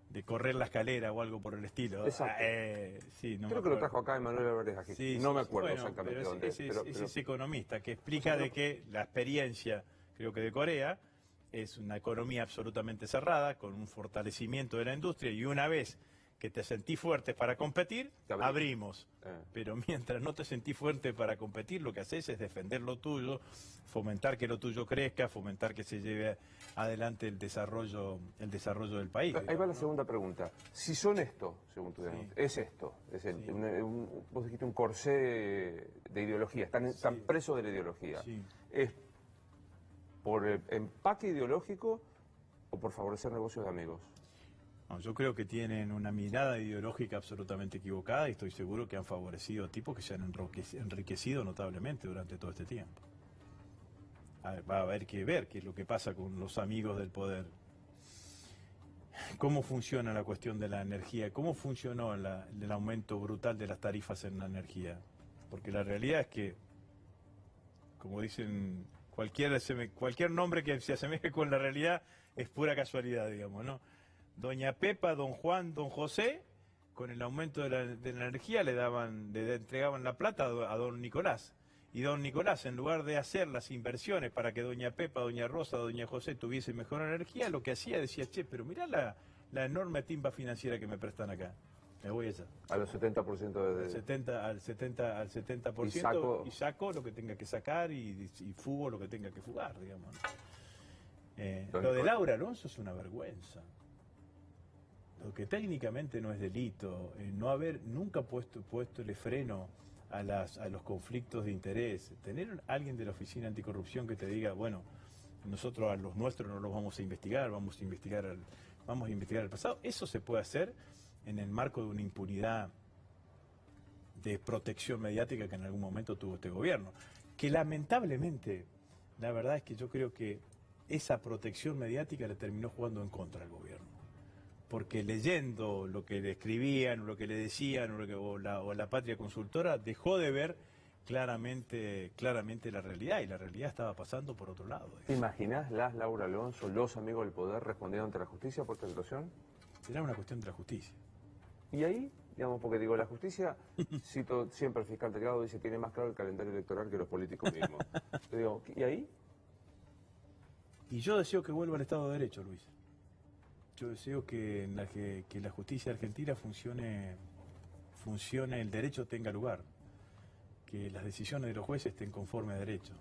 S2: de correr la escalera o algo por el estilo.
S1: Exacto.
S2: Sí, no
S1: creo que lo trajo acá Emanuel Álvarez aquí.
S2: Sí,
S1: no me acuerdo
S2: bueno,
S1: exactamente
S2: pero
S1: dónde.
S2: Es ese economista que explica de que la experiencia, creo que de Corea, es una economía absolutamente cerrada, con un fortalecimiento de la industria, y una vez que te sentís fuerte para competir, abrimos. Pero mientras no te sentís fuerte para competir, lo que haces es defender lo tuyo, fomentar que lo tuyo crezca, fomentar que se lleve adelante el desarrollo del país.
S1: Ahí va la segunda pregunta. Si son esto, según tu denuncia, es esto, vos dijiste un corsé de ideología, están presos de la ideología.
S2: Sí.
S1: ¿Es por el empaque ideológico o por favorecer negocios de amigos?
S2: No, yo creo que tienen una mirada ideológica absolutamente equivocada y estoy seguro que han favorecido tipos que se han enriquecido notablemente durante todo este tiempo. Va a haber que ver qué es lo que pasa con los amigos del poder. ¿Cómo funciona la cuestión de la energía? ¿Cómo funcionó el aumento brutal de las tarifas en la energía? Porque la realidad es que, como dicen, cualquier nombre que se asemeje con la realidad es pura casualidad, digamos, ¿no? Doña Pepa, don Juan, don José, con el aumento de la energía le entregaban la plata a don Nicolás. Y don Nicolás, en lugar de hacer las inversiones para que doña Pepa, doña Rosa, doña José tuviese mejor energía, lo que hacía decía, che, pero mirá la enorme timba financiera que me prestan acá. Me voy allá.
S1: A los 70% de...
S2: Al 70% y saco lo que tenga que sacar y fugo lo que tenga que fugar, digamos, ¿no? Lo de Laura Alonso es una vergüenza. Lo que técnicamente no es delito, no haber nunca puestole freno a los conflictos de interés, tener alguien de la Oficina Anticorrupción que te diga, bueno, nosotros a los nuestros no los vamos a investigar, vamos a investigar el pasado, eso se puede hacer en el marco de una impunidad de protección mediática que en algún momento tuvo este gobierno, que lamentablemente, la verdad es que yo creo que esa protección mediática le terminó jugando en contra al gobierno. Porque leyendo lo que le escribían, lo que le decían, o la Patria Consultora, dejó de ver claramente la realidad, y la realidad estaba pasando por otro lado.
S1: ¿Te imaginás Laura Alonso, los amigos del poder, respondiendo ante la justicia por esta situación?
S2: Será una cuestión de la justicia.
S1: Y ahí, digamos, porque digo, la justicia, cito siempre al fiscal Delgado, dice, tiene más claro el calendario electoral que los políticos mismos. Te digo, ¿y ahí?
S2: Y yo deseo que vuelva al Estado de Derecho, Luis. Yo deseo que la justicia argentina funcione, el derecho tenga lugar, que las decisiones de los jueces estén conforme a derecho,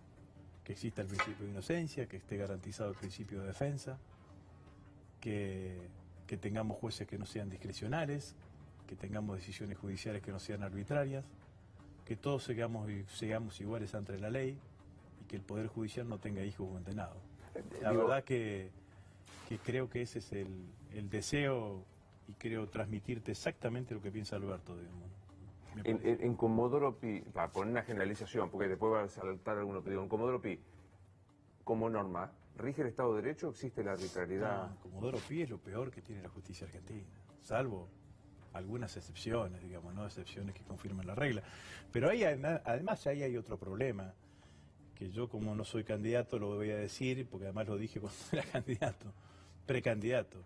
S2: que exista el principio de inocencia, que esté garantizado el principio de defensa, que tengamos jueces que no sean discrecionales, que tengamos decisiones judiciales que no sean arbitrarias, que todos seamos iguales ante la ley y que el Poder Judicial no tenga hijos condenados. La verdad que creo que ese es el deseo y creo transmitirte exactamente lo que piensa Alberto, digamos.
S1: En Comodoro Pi, para poner una generalización, porque después va a saltar alguno, pero digo, en Comodoro Pi, como norma, ¿rige el Estado de Derecho o existe la arbitrariedad?
S2: No, Comodoro Pi es lo peor que tiene la justicia argentina, salvo algunas excepciones, digamos, ¿no? Excepciones que confirman la regla. Pero ahí, además ahí hay otro problema, que yo como no soy candidato lo voy a decir, porque además lo dije cuando era candidato, precandidato.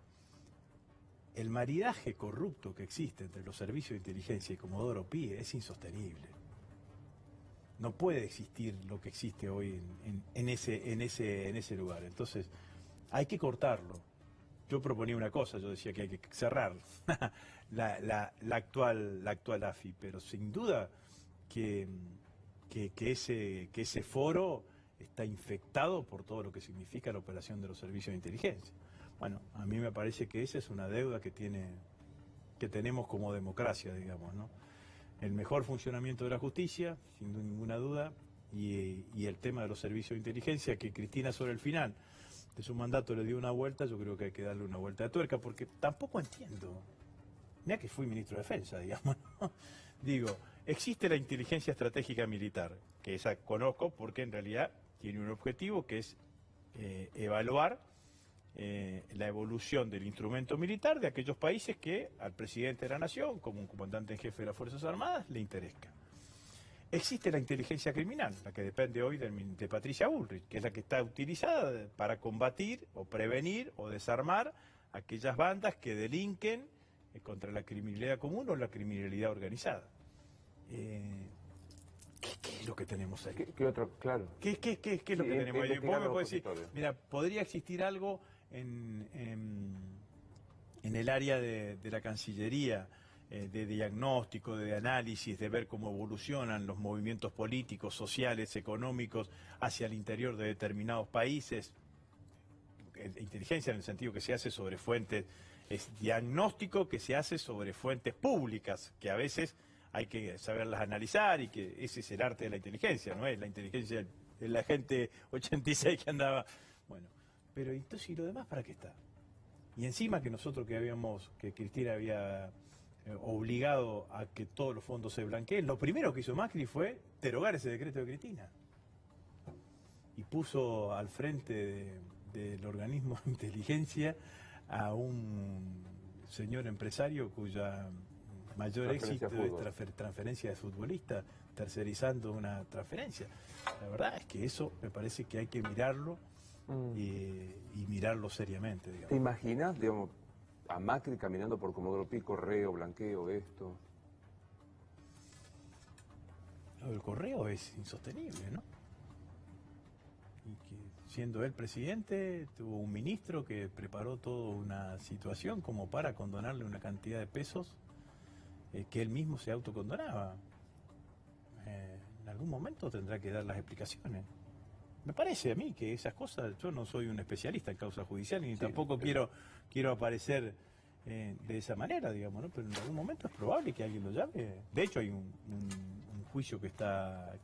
S2: El maridaje corrupto que existe entre los servicios de inteligencia y Comodoro Pi es insostenible. No puede existir lo que existe hoy en ese lugar. Entonces, hay que cortarlo. Yo proponía una cosa, yo decía que hay que cerrar la actual AFI, pero sin duda que ese foro está infectado por todo lo que significa la operación de los servicios de inteligencia. Bueno, a mí me parece que esa es una deuda que tenemos como democracia, digamos, ¿no? El mejor funcionamiento de la justicia, sin ninguna duda, y el tema de los servicios de inteligencia, que Cristina sobre el final de su mandato le dio una vuelta, yo creo que hay que darle una vuelta de tuerca, porque tampoco entiendo, mira que fui ministro de Defensa, digamos, ¿no? Digo, existe la inteligencia estratégica militar, que esa conozco porque en realidad tiene un objetivo que es evaluar la evolución del instrumento militar de aquellos países que al presidente de la nación, como un comandante en jefe de las Fuerzas Armadas, le interesa. Existe la inteligencia criminal, la que depende hoy de Patricia Bullrich, que es la que está utilizada para combatir o prevenir o desarmar aquellas bandas que delinquen contra la criminalidad común o la criminalidad organizada. ¿Qué es lo que tenemos ahí?
S1: ¿Qué otro? Claro.
S2: ¿Qué es lo que tenemos ahí? Vos me podés decir, mira, podría existir algo en el área de la Cancillería, de diagnóstico, de análisis, de ver cómo evolucionan los movimientos políticos, sociales, económicos hacia el interior de determinados países. Inteligencia en el sentido que se hace sobre fuentes, es diagnóstico que se hace sobre fuentes públicas, que a veces hay que saberlas analizar y que ese es el arte de la inteligencia, no es la inteligencia de la gente 86 que andaba. Bueno, pero entonces, ¿y lo demás para qué está? Y encima que nosotros que Cristina había obligado a que todos los fondos se blanqueen, lo primero que hizo Macri fue derogar ese decreto de Cristina. Y puso al frente del organismo de inteligencia a un señor empresario cuya mayor éxito es transferencia de futbolista, tercerizando una transferencia. La verdad es que eso me parece que hay que mirarlo y mirarlo seriamente, digamos.
S1: ¿Te imaginas, digamos, a Macri caminando por Comodoro Pi, correo, blanqueo, esto?
S2: Lo del correo es insostenible, ¿no? Y que siendo él presidente, tuvo un ministro que preparó toda una situación como para condonarle una cantidad de pesos que él mismo se autocondonaba. En algún momento tendrá que dar las explicaciones. Me parece a mí que esas cosas, yo no soy un especialista en causas judiciales ni tampoco quiero aparecer de esa manera, digamos, ¿no? Pero en algún momento es probable que alguien lo llame. De hecho hay un juicio que está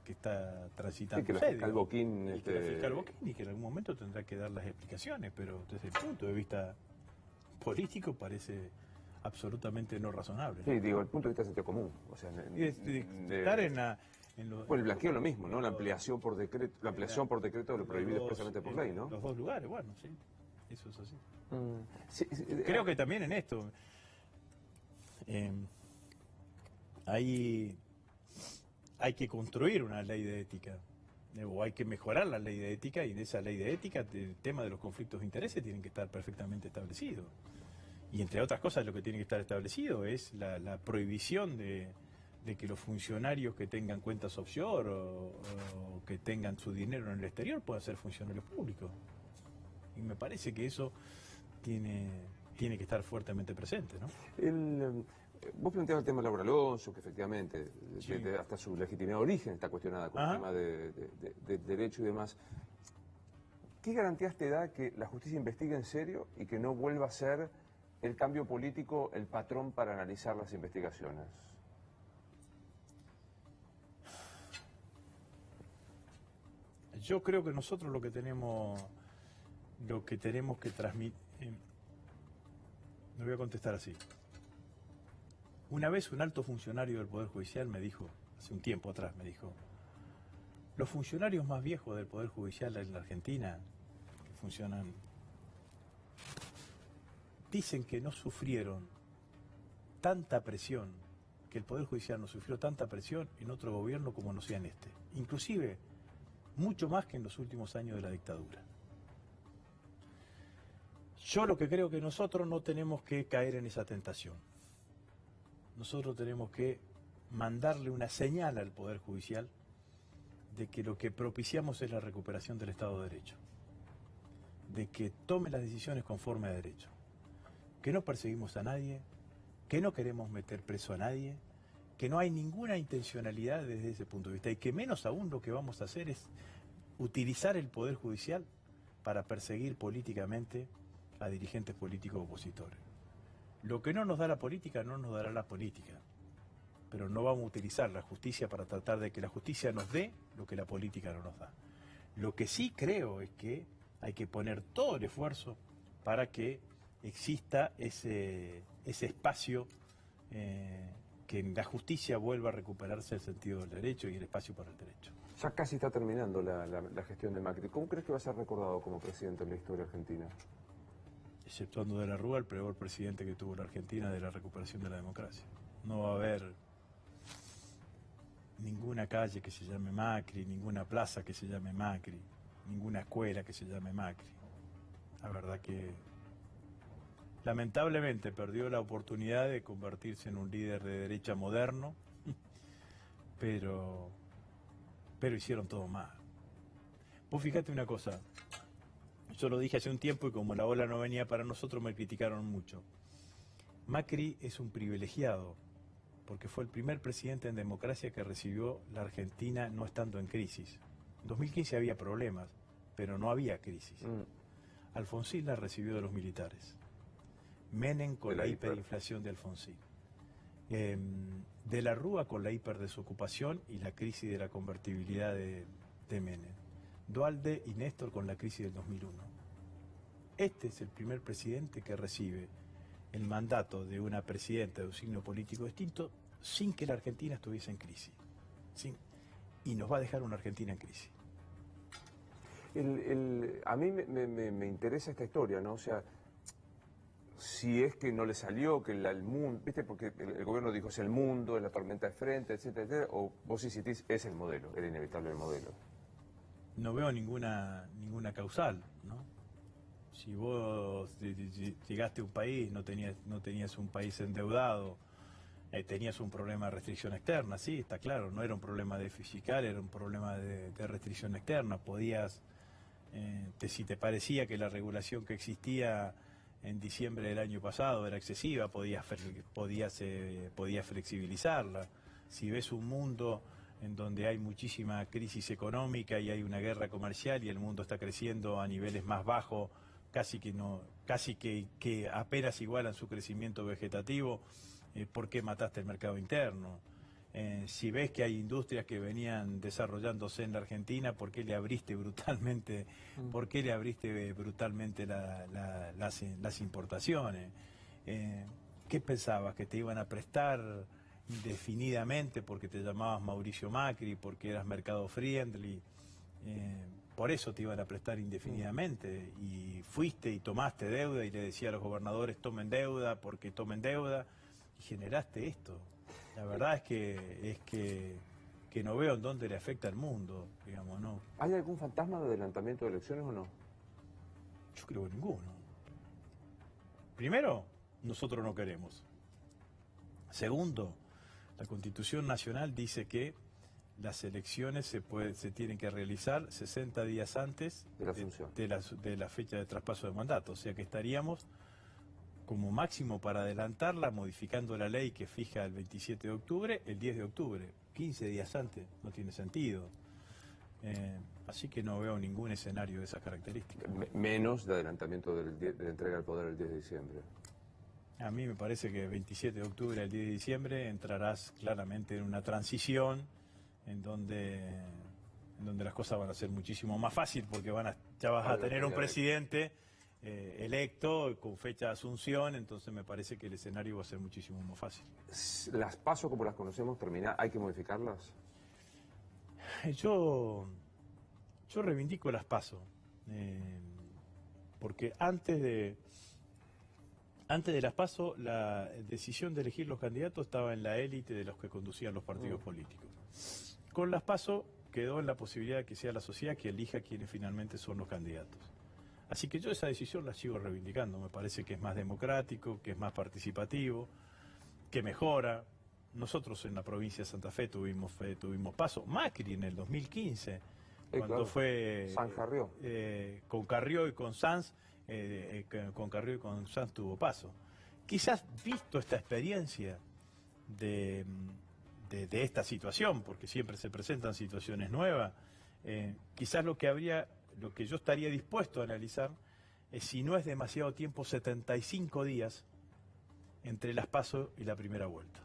S2: transitando.
S1: Sí, que la fiscal Boquín...
S2: Y que la fiscal Boquín y que en algún momento tendrá que dar las explicaciones, pero desde el punto de vista político parece absolutamente no razonable, ¿no?
S1: Sí, digo, el punto de vista de sentido común. O sea,
S2: estar
S1: bueno, el blanqueo es lo mismo, ¿no? La ampliación por decreto, de lo prohibido expresamente por ley, ¿no?
S2: Los dos lugares, bueno, sí, eso es así.
S1: Sí,
S2: Creo que también en esto hay que construir una ley de ética, o hay que mejorar la ley de ética, y en esa ley de ética el tema de los conflictos de intereses tienen que estar perfectamente establecidos. Y entre otras cosas lo que tiene que estar establecido es la prohibición de que los funcionarios que tengan cuentas offshore o que tengan su dinero en el exterior puedan ser funcionarios públicos. Y me parece que eso tiene que estar fuertemente presente, ¿no?
S1: Vos planteabas el tema de Laura Alonso, que efectivamente
S2: Sí.
S1: hasta su legitimidad de origen está cuestionada con el tema de derecho y demás. ¿Qué garantías te da que la justicia investigue en serio y que no vuelva a ser el cambio político el patrón para analizar las investigaciones?
S2: Yo creo que nosotros lo que tenemos que transmitir... me voy a contestar así. Una vez un alto funcionario del Poder Judicial me dijo, hace un tiempo atrás me dijo, los funcionarios más viejos del Poder Judicial en la Argentina, que funcionan, dicen que no sufrieron tanta presión, que el Poder Judicial no sufrió tanta presión en otro gobierno como no sea en este. Inclusive, mucho más que en los últimos años de la dictadura. Yo lo que creo que nosotros no tenemos que caer en esa tentación. Nosotros tenemos que mandarle una señal al Poder Judicial de que lo que propiciamos es la recuperación del Estado de Derecho, de que tome las decisiones conforme a derecho, que no perseguimos a nadie, que no queremos meter preso a nadie, que no hay ninguna intencionalidad desde ese punto de vista y que menos aún lo que vamos a hacer es utilizar el Poder Judicial para perseguir políticamente a dirigentes políticos opositores. Lo que no nos da la política, no nos dará la política. Pero no vamos a utilizar la justicia para tratar de que la justicia nos dé lo que la política no nos da. Lo que sí creo es que hay que poner todo el esfuerzo para que exista ese espacio, que en la justicia vuelva a recuperarse el sentido del derecho y el espacio para el derecho.
S1: Ya casi está terminando la gestión de Macri. ¿Cómo crees que va a ser recordado como presidente en la historia argentina?
S2: Exceptuando de la Rúa, el peor presidente que tuvo la Argentina de la recuperación de la democracia. No va a haber ninguna calle que se llame Macri, ninguna plaza que se llame Macri, ninguna escuela que se llame Macri. La verdad que lamentablemente perdió la oportunidad de convertirse en un líder de derecha moderno, pero hicieron todo mal. Vos fíjate una cosa, yo lo dije hace un tiempo y como la ola no venía para nosotros me criticaron mucho. Macri es un privilegiado, porque fue el primer presidente en democracia que recibió la Argentina no estando en crisis. En 2015 había problemas, pero no había crisis. Alfonsín la recibió de los militares. Menem con la hiperinflación de Alfonsín. De la Rúa con la hiperdesocupación y la crisis de la convertibilidad de Menem. Duhalde y Néstor con la crisis del 2001. Este es el primer presidente que recibe el mandato de una presidenta de un signo político distinto sin que la Argentina estuviese en crisis. Y nos va a dejar una Argentina en crisis.
S1: A mí me interesa esta historia, ¿no? O sea, si es que no le salió, que el mundo, ¿viste? Porque el gobierno dijo es el mundo, es la tormenta de frente, etcétera, etcétera, o vos insistís, es el modelo, era inevitable el modelo.
S2: No veo ninguna causal, ¿no? Si vos llegaste a un país, no tenías un país endeudado, tenías un problema de restricción externa, sí, está claro, no era un problema de fiscal, era un problema de restricción externa. Podías, si te parecía que la regulación que existía en diciembre del año pasado era excesiva, podías flexibilizarla. Si ves un mundo en donde hay muchísima crisis económica y hay una guerra comercial y el mundo está creciendo a niveles más bajos, casi que apenas igualan su crecimiento vegetativo, ¿por qué mataste el mercado interno? Si ves que hay industrias que venían desarrollándose en la Argentina, ¿por qué le abriste brutalmente, las importaciones? ¿Qué pensabas? ¿Que te iban a prestar indefinidamente porque te llamabas Mauricio Macri, porque eras mercado friendly? Por eso te iban a prestar indefinidamente y fuiste y tomaste deuda y le decía a los gobernadores tomen deuda porque tomen deuda y generaste esto. La verdad es que no veo en dónde le afecta al mundo, digamos, ¿no?
S1: ¿Hay algún fantasma de adelantamiento de elecciones o no?
S2: Yo creo que ninguno. Primero, nosotros no queremos. Segundo, la Constitución Nacional dice que las elecciones se tienen que realizar 60 días antes de la fecha de traspaso de mandato. O sea que estaríamos como máximo para adelantarla, modificando la ley que fija el 27 de octubre, el 10 de octubre. 15 días antes, no tiene sentido. Así que no veo ningún escenario de esas características.
S1: Menos de adelantamiento de la entrega del poder el 10 de diciembre.
S2: A mí me parece que el 27 de octubre al 10 de diciembre entrarás claramente en una transición en donde las cosas van a ser muchísimo más fácil porque ya vas a tener un presidente electo con fecha de asunción, entonces me parece que el escenario va a ser muchísimo más fácil.
S1: ¿Las PASO como las conocemos terminar, hay que modificarlas?
S2: Yo reivindico las PASO, porque antes de las PASO la decisión de elegir los candidatos estaba en la élite de los que conducían los partidos políticos. Con las PASO quedó en la posibilidad de que sea la sociedad que elija quienes finalmente son los candidatos. Así que yo esa decisión la sigo reivindicando, me parece que es más democrático, que es más participativo, que mejora. Nosotros en la provincia de Santa Fe tuvimos PASO. Macri en el 2015, cuando
S1: claro.
S2: fue
S1: Sanz Carrió.
S2: con Carrió y con Sanz, con Carrió y con Sanz tuvo PASO. Quizás visto esta experiencia de esta situación, porque siempre se presentan situaciones nuevas, quizás lo que yo estaría dispuesto a analizar es si no es demasiado tiempo 75 días entre las PASO y la primera vuelta.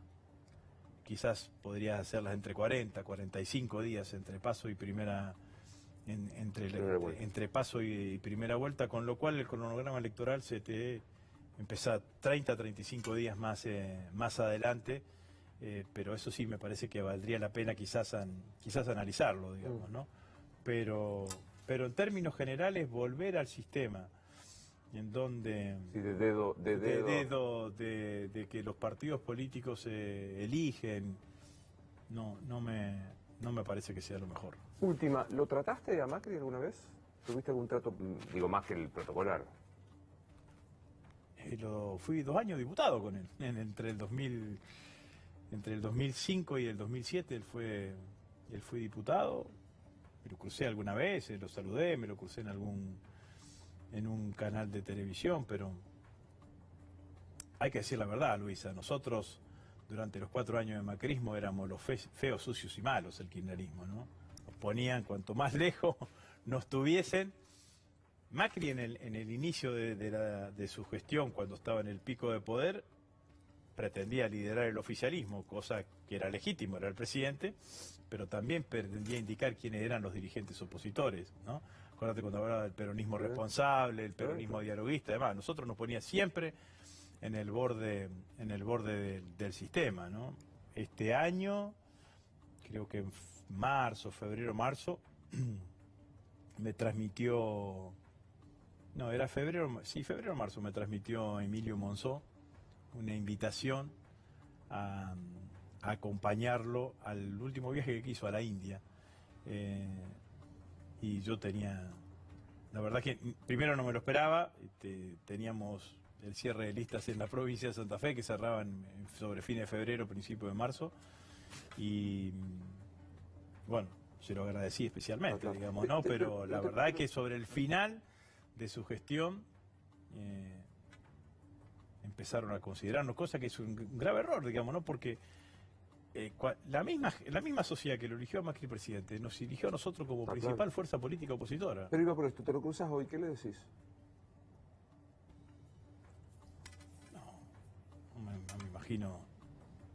S2: Quizás podría hacerlas entre 40, 45 días entre PASO y entre PASO y primera vuelta, con lo cual el cronograma electoral se te empieza 30, 35 días más adelante, pero eso sí me parece que valdría la pena quizás analizarlo, digamos, ¿no? Pero en términos generales volver al sistema en donde
S1: sí, de
S2: que los partidos políticos eligen, no me parece que sea lo mejor.
S1: Última, ¿lo trataste a Macri alguna vez? ¿Tuviste algún trato, digo, más que el protocolar?
S2: Fui 2 años diputado con él, entre el 2005 y el 2007 él fue diputado. Me lo crucé alguna vez, lo saludé, me lo crucé en un canal de televisión, pero hay que decir la verdad, Luisa, nosotros durante los 4 años de macrismo éramos los feos, sucios y malos, el kirchnerismo, ¿no? Nos ponían cuanto más lejos nos tuviesen. Macri en el inicio de su gestión, cuando estaba en el pico de poder, pretendía liderar el oficialismo, cosa que era legítimo, era el presidente, pero también pretendía indicar quiénes eran los dirigentes opositores, ¿no? Acuérdate cuando hablaba del peronismo responsable, el peronismo dialoguista, además, nosotros nos ponía siempre en el borde del sistema, ¿no? Este año, creo que en febrero-marzo, me transmitió, no, era febrero-marzo, me transmitió Emilio Monzó una invitación a acompañarlo al último viaje que hizo a la India. Y yo la verdad que primero no me lo esperaba, teníamos el cierre de listas en la provincia de Santa Fe que cerraban sobre fines de febrero, principio de marzo, y bueno, se lo agradecí especialmente, digamos, ¿no? Pero la verdad es que sobre el final de su gestión empezaron a considerarnos, cosa que es un grave error, digamos, ¿no? Porque la misma sociedad que lo eligió a Macri presidente nos eligió a nosotros como principal fuerza política opositora.
S1: Pero iba por esto, ¿te lo cruzas hoy? ¿Qué le decís?
S2: No me imagino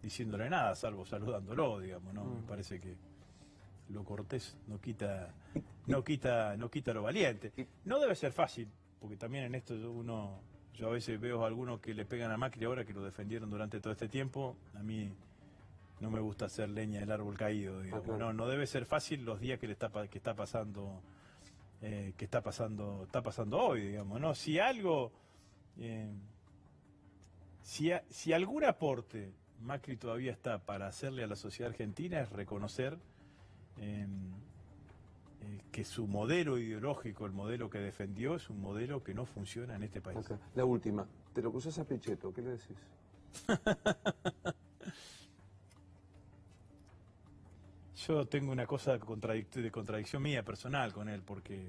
S2: diciéndole nada, salvo saludándolo, digamos, ¿no? Me parece que lo cortés no quita lo valiente. No debe ser fácil, porque también en esto yo a veces veo a algunos que le pegan a Macri ahora que lo defendieron durante todo este tiempo. A mí no me gusta hacer leña del árbol caído, digamos. Claro. No debe ser fácil los días que está pasando hoy, digamos, ¿no? Si algo, si algún aporte Macri todavía está para hacerle a la sociedad argentina es reconocer que su modelo ideológico, el modelo que defendió, es un modelo que no funciona en este país.
S1: Okay. La última, te lo cruzas a Pichetto, ¿qué le decís?
S2: Yo tengo una cosa de contradicción mía personal con él, porque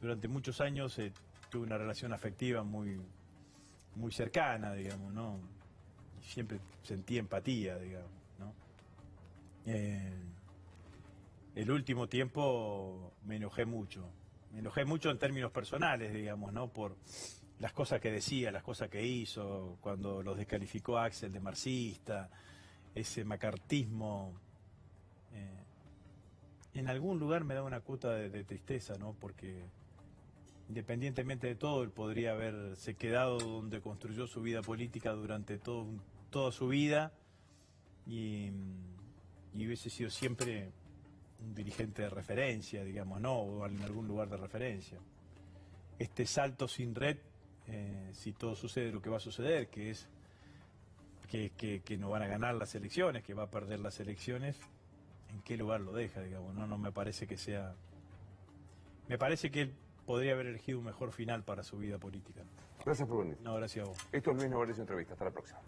S2: durante muchos años tuve una relación afectiva muy cercana, digamos, ¿no? Y siempre sentí empatía, digamos, ¿no? El último tiempo me enojé mucho en términos personales, digamos, ¿no? Por las cosas que decía, las cosas que hizo, cuando los descalificó a Axel de marxista, ese macartismo, en algún lugar me da una cuota de tristeza, ¿no? Porque independientemente de todo, él podría haberse quedado donde construyó su vida política durante toda su vida y hubiese sido siempre un dirigente de referencia, digamos, ¿no? O en algún lugar de referencia. Este salto sin red, si todo sucede lo que va a suceder, que es que no van a ganar las elecciones, que va a perder las elecciones, ¿en qué lugar lo deja, digamos? No me parece que sea... Me parece que él podría haber elegido un mejor final para su vida política.
S1: Gracias por venir.
S2: No, gracias a vos.
S1: Esto es Luis Novarecio Entrevista. Hasta la próxima.